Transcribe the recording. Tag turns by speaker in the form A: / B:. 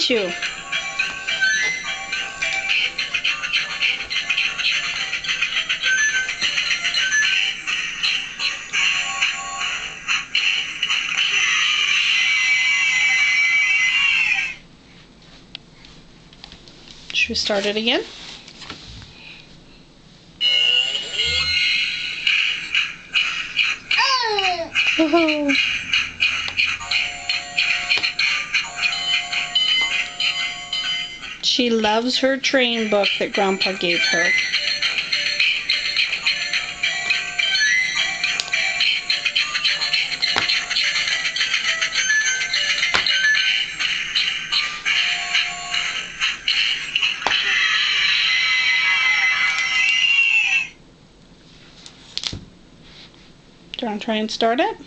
A: didn't you? Should we start it again? Oh. She loves her train book that Grandpa gave her. Do you want to try and start it?